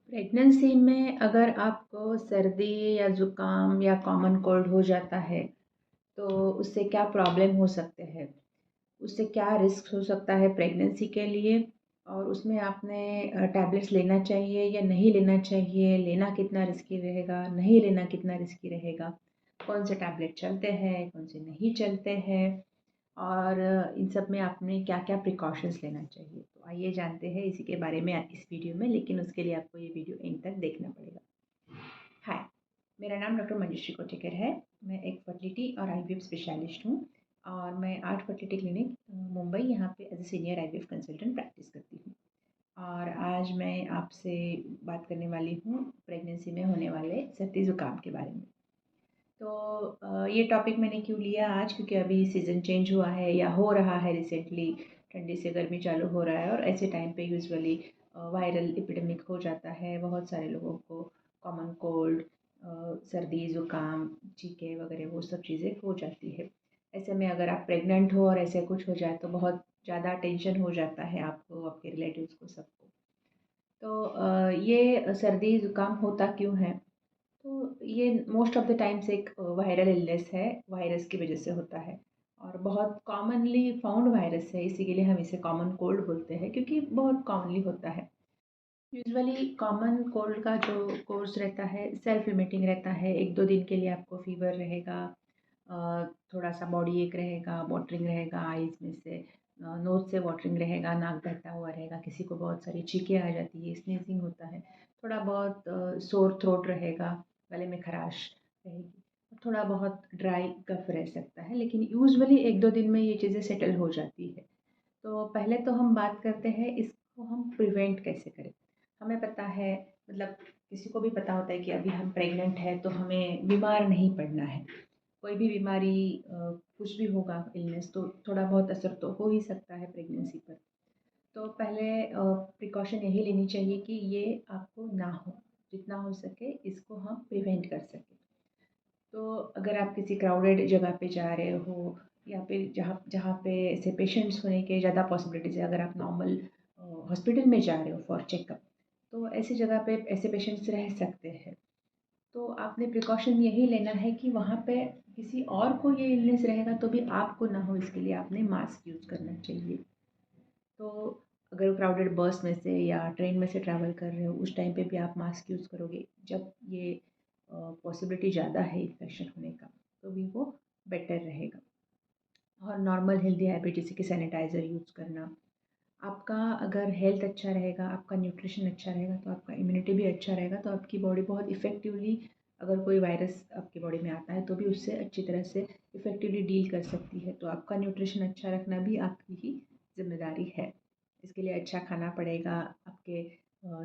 Pregnancy में अगर आपको सर्दी या ज़ुकाम या कॉमन कोल्ड हो जाता है तो उससे क्या प्रॉब्लम हो सकते हैं, उससे क्या रिस्क हो सकता है प्रेगनेंसी के लिए, और उसमें आपने टैबलेट्स लेना चाहिए या नहीं लेना चाहिए, लेना कितना रिस्की रहेगा, नहीं लेना कितना रिस्की रहेगा, कौन से टैबलेट चलते हैं, कौन से नहीं चलते हैं, और इन सब में आपने क्या-क्या प्रिकॉशंस लेना चाहिए। तो आइए जानते हैं इसी के बारे में इस वीडियो में, लेकिन उसके लिए आपको ये वीडियो एंड तक देखना पड़ेगा। हाय, मेरा नाम डॉक्टर मंजूश्री कोटेकर है। मैं एक फर्टिलिटी और आईवीएफ स्पेशलिस्ट हूँ और मैं आर्ट फर्टिलिटी क्लिनिक मुंबई यहाँ पे as a senior IVF consultant practice करती हूँ। और आज मैं आपसे बात करने वाली हूँ प्रेगनेंसी में होने वाले सर्दी ज़ुकाम के बारे में। तो ये टॉपिक मैंने क्यों लिया आज, क्योंकि अभी सीज़न चेंज हुआ है या हो रहा है रिसेंटली, ठंडी से गर्मी चालू हो रहा है और ऐसे टाइम पे यूजुअली वायरल एपिडेमिक हो जाता है। बहुत सारे लोगों को कॉमन कोल्ड, सर्दी ज़ुकाम, छींके वगैरह वो सब चीज़ें हो जाती है। ऐसे में अगर आप प्रेग्नेंट हो और ऐसे कुछ हो जाए तो बहुत ज़्यादा टेंशन हो जाता है आपको, आपके रिलेटिव्स को, सबको। तो ये सर्दी ज़ुकाम होता क्यों है? तो ये मोस्ट ऑफ द टाइम्स एक वायरल इलनेस है, वायरस की वजह से होता है और बहुत कॉमनली फाउंड वायरस है, इसी के लिए हम इसे कॉमन कोल्ड बोलते हैं, क्योंकि बहुत कॉमनली होता है। यूजुअली कॉमन कोल्ड का जो कोर्स रहता है सेल्फ लिमिटिंग रहता है। 1-2 दिन के लिए आपको फीवर रहेगा, थोड़ा सा बॉडी एक रहेगा, वाटरिंग रहेगा आइज़ में से, नोज़ से वाटरिंग रहेगा, नाक बहता हुआ रहेगा, किसी को बहुत सारी छींकें आ जाती है, स्नीजिंग होता है, थोड़ा बहुत सोर थ्रोट रहेगा, गले में खराश रहेगी, थोड़ा बहुत ड्राई कफ रह सकता है, लेकिन यूजुअली 1-2 दिन में ये चीज़ें सेटल हो जाती है। तो पहले तो हम बात करते हैं इसको हम प्रिवेंट कैसे करें। हमें पता है, मतलब किसी को भी पता होता है कि अभी हम प्रेग्नेंट हैं तो हमें बीमार नहीं पड़ना है। कोई भी बीमारी, कुछ भी होगा इलनेस, तो थोड़ा बहुत असर तो हो ही सकता है प्रेगनेंसी पर। तो पहले प्रिकॉशन यही लेनी चाहिए कि ये आपको ना हो, जितना हो सके इसको हम प्रिवेंट कर सकें। तो अगर आप किसी क्राउडेड जगह पे जा रहे हो या फिर जहाँ जहाँ पे ऐसे पेशेंट्स होने के ज़्यादा पॉसिबिलिटीज़ है, अगर आप नॉर्मल हॉस्पिटल में जा रहे हो फॉर चेकअप, तो ऐसी जगह पे ऐसे पेशेंट्स रह सकते हैं। तो आपने प्रिकॉशन यही लेना है कि वहाँ पे किसी और को ये इलनेस रहेगा तो भी आपको ना हो, इसके लिए आपने मास्क यूज़ करना चाहिए। तो अगर क्राउडेड बस में से या ट्रेन में से ट्रैवल कर रहे हो उस टाइम पे भी आप मास्क यूज़ करोगे, जब ये पॉसिबिलिटी ज़्यादा है इन्फेक्शन होने का, तो भी वो बेटर रहेगा। और नॉर्मल हेल्दी हैबिट जैसे कि सैनिटाइज़र यूज़ करना। आपका अगर हेल्थ अच्छा रहेगा, आपका न्यूट्रिशन अच्छा रहेगा, तो आपका इम्यूनिटी भी अच्छा रहेगा, तो आपकी बॉडी बहुत इफ़ेक्टिवली, अगर कोई वायरस आपकी बॉडी में आता है तो भी उससे अच्छी तरह से इफ़ेक्टिवली डील कर सकती है। तो आपका न्यूट्रिशन अच्छा रखना भी आपकी ही ज़िम्मेदारी है। इसके लिए अच्छा खाना पड़ेगा, आपके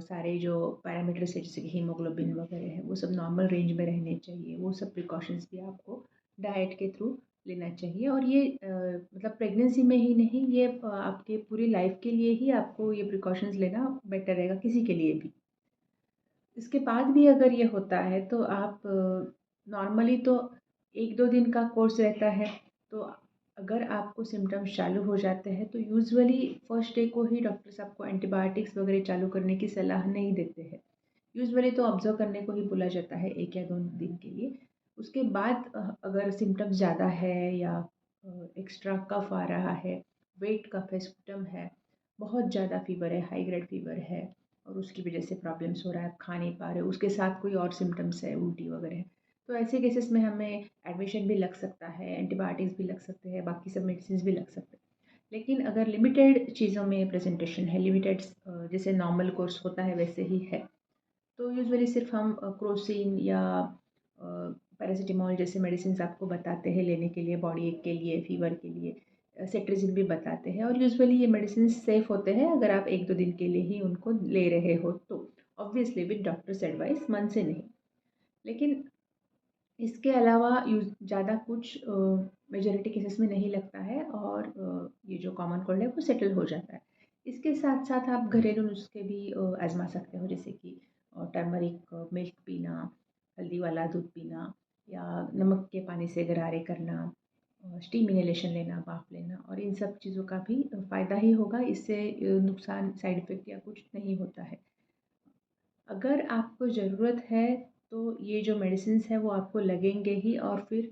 सारे जो पैरामीटर्स है जैसे कि हीमोग्लोबिन वगैरह है वो सब नॉर्मल रेंज में रहने चाहिए। वो सब प्रिकॉशंस भी आपको डाइट के थ्रू लेना चाहिए। और ये मतलब प्रेगनेंसी में ही नहीं, ये आपके पूरी लाइफ के लिए ही आपको ये प्रिकॉशंस लेना बेटर रहेगा, किसी के लिए भी। इसके बाद भी अगर ये होता है तो आप नॉर्मली तो 1-2 दिन का कोर्स रहता है। तो अगर आपको सिम्टम्स चालू हो जाते हैं तो यूजुअली फर्स्ट डे को ही डॉक्टर्स आपको एंटीबायोटिक्स वगैरह चालू करने की सलाह नहीं देते हैं। यूजुअली तो ऑब्ज़र्व करने को ही बोला जाता है 1 या 2 दिन के लिए। उसके बाद अगर सिम्टम्स ज़्यादा है या एक्स्ट्रा कफ़ आ रहा है, वेट कफ़ है, स्पुटम है, बहुत ज़्यादा फ़ीवर है, हाई ग्रेड फ़ीवर है और उसकी वजह से प्रॉब्लम्स हो रहा है, आप खा नहीं पा रहे हो, उसके साथ कोई और सिम्टम्स है, उल्टी वगैरह है, तो ऐसे केसेस में हमें एडमिशन भी लग सकता है, एंटीबायोटिक्स भी लग सकते हैं, बाकी सब मेडिसिन भी लग सकते हैं। लेकिन अगर लिमिटेड चीज़ों में प्रेजेंटेशन है, लिमिटेड जैसे नॉर्मल कोर्स होता है वैसे ही है, तो यूजुअली सिर्फ हम क्रोसिन या पैरासिटामोल जैसे मेडिसिन आपको बताते हैं लेने के लिए, बॉडी एक के लिए, फीवर के लिए सेट्रिजिन भी बताते हैं। और यूजुअली ये मेडिसिन सेफ होते हैं अगर आप 1-2 दिन के लिए ही उनको ले रहे हो तो, ऑब्वियसली विद डॉक्टर्स एडवाइस, मन से नहीं। लेकिन इसके अलावा यूज ज़्यादा कुछ मेजॉरिटी केसेस में नहीं लगता है और ये जो कॉमन कोल्ड है वो सेटल हो जाता है। इसके साथ साथ आप घरेलू नुस्खे भी आजमा सकते हो, जैसे कि टर्मरिक मिल्क पीना, हल्दी वाला दूध पीना या नमक के पानी से गरारे करना, स्टीम इनहेलेशन लेना, भाप लेना, और इन सब चीज़ों का भी फ़ायदा ही होगा। इससे नुकसान, साइड इफ़ेक्ट या कुछ नहीं होता है। अगर आपको ज़रूरत है तो ये जो मेडिसिन्स हैं वो आपको लगेंगे ही, और फिर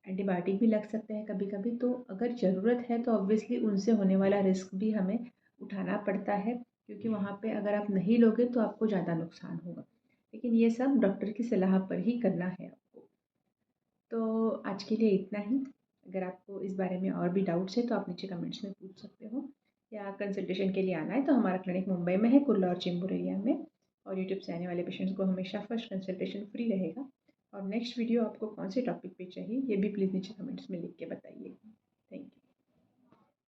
एंटीबायोटिक भी लग सकते हैं कभी कभी। तो अगर ज़रूरत है तो ऑब्वियसली उनसे होने वाला रिस्क भी हमें उठाना पड़ता है, क्योंकि वहाँ पे अगर आप नहीं लोगे तो आपको ज़्यादा नुकसान होगा। लेकिन ये सब डॉक्टर की सलाह पर ही करना है आपको। तो आज के लिए इतना ही। अगर आपको इस बारे में और भी डाउट्स है तो आप नीचे कमेंट्स में पूछ सकते हो, या कंसल्टेशन के लिए आना है तो हमारा क्लिनिक मुंबई में है, कुर्ला और चेंबूर एरिया में। और यूट्यूब से आने वाले पेशेंट्स को हमेशा फर्स्ट कंसल्टेशन फ्री रहेगा। और नेक्स्ट वीडियो आपको कौन से टॉपिक पे चाहिए ये भी प्लीज़ नीचे कमेंट्स में लिख के बताइए।